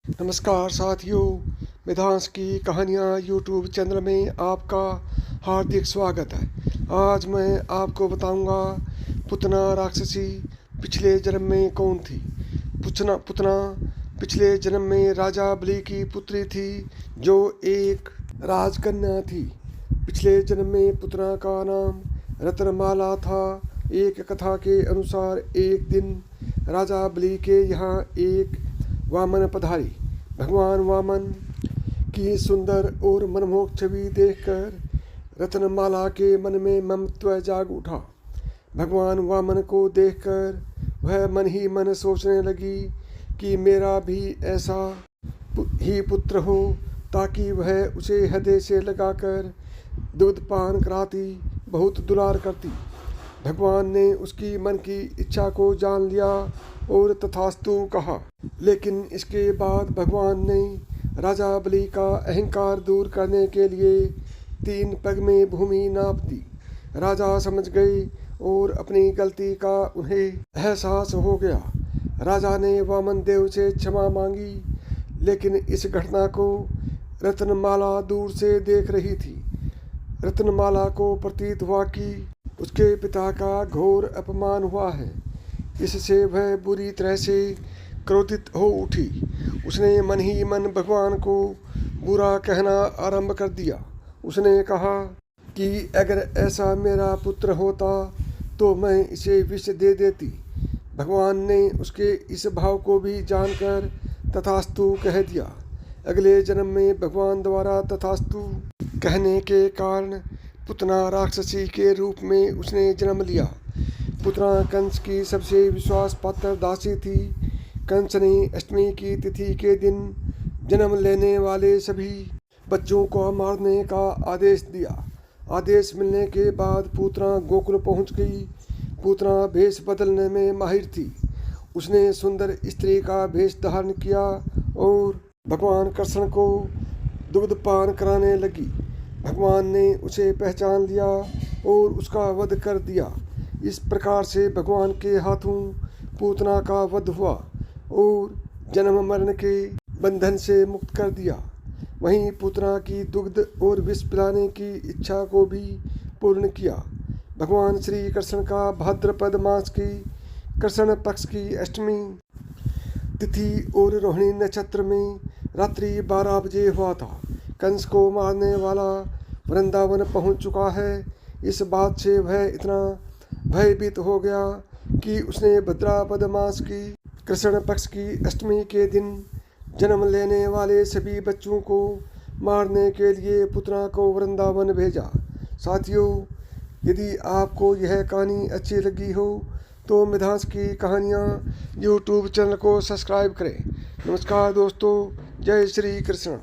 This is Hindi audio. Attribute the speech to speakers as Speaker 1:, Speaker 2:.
Speaker 1: नमस्कार साथियों, मिधांस की कहानियाँ यूट्यूब चैनल में आपका हार्दिक स्वागत है। आज मैं आपको बताऊंगा पुतना राक्षसी पिछले जन्म में कौन थी। पुतना पुतना पिछले जन्म में राजा बलि की पुत्री थी, जो एक राजकन्या थी। पिछले जन्म में पुतना का नाम रत्नमाला था। एक कथा के अनुसार एक दिन राजा बलि के यहाँ एक वामन पधारी। भगवान वामन की सुंदर और मनमोहक छवि देखकर रत्नमाला के मन में ममत्व जाग उठा। भगवान वामन को देखकर वह मन ही मन सोचने लगी कि मेरा भी ऐसा ही पुत्र हो, ताकि वह उसे हृदय से लगाकर दूध पान कराती, बहुत दुलार करती। भगवान ने उसकी मन की इच्छा को जान लिया और तथास्तु कहा। लेकिन इसके बाद भगवान ने राजा बलि का अहंकार दूर करने के लिए 3 पग में भूमि नाप दी। राजा समझ गए और अपनी गलती का उन्हें एहसास हो गया। राजा ने वामन देव से क्षमा मांगी, लेकिन इस घटना को रत्नमाला दूर से देख रही थी। रत्नमाला को प्रतीत हुआ कि उसके पिता का घोर अपमान हुआ है। इससे वह बुरी तरह से क्रोधित हो उठी। उसने मन ही मन भगवान को बुरा कहना आरंभ कर दिया। उसने कहा कि अगर ऐसा मेरा पुत्र होता तो मैं इसे विष दे देती। भगवान ने उसके इस भाव को भी जानकर तथास्तु कह दिया। अगले जन्म में भगवान द्वारा तथास्तु कहने के कारण पुतना राक्षसी के रूप में उसने जन्म लिया। पुतना कंस की सबसे विश्वास पात्र दासी थी। कंस ने अष्टमी की तिथि के दिन जन्म लेने वाले सभी बच्चों को मारने का आदेश दिया। आदेश मिलने के बाद पुतना गोकुल पहुंच गई। पुतना भेष बदलने में माहिर थी। उसने सुंदर स्त्री का भेष धारण किया और भगवान कृष्ण को दुग्ध पान कराने लगी। भगवान ने उसे पहचान लिया और उसका वध कर दिया। इस प्रकार से भगवान के हाथों पूतना का वध हुआ और जन्म मरण के बंधन से मुक्त कर दिया। वहीं पूतना की दुग्ध और विष पिलाने की इच्छा को भी पूर्ण किया। भगवान श्री कृष्ण का भाद्रपद मास की कृष्ण पक्ष की अष्टमी तिथि और रोहिणी नक्षत्र में रात्रि 12 बजे हुआ था। कंस को मारने वाला वृंदावन पहुंच चुका है। इस बात से वह इतना भयभीत हो गया कि उसने भाद्रपद मास की कृष्ण पक्ष की अष्टमी के दिन जन्म लेने वाले सभी बच्चों को मारने के लिए पुतना को वृंदावन भेजा। साथियों, यदि आपको यह कहानी अच्छी लगी हो तो मिधांस की कहानियाँ यूट्यूब चैनल को सब्सक्राइब करें। नमस्कार दोस्तों, जय श्री कृष्ण।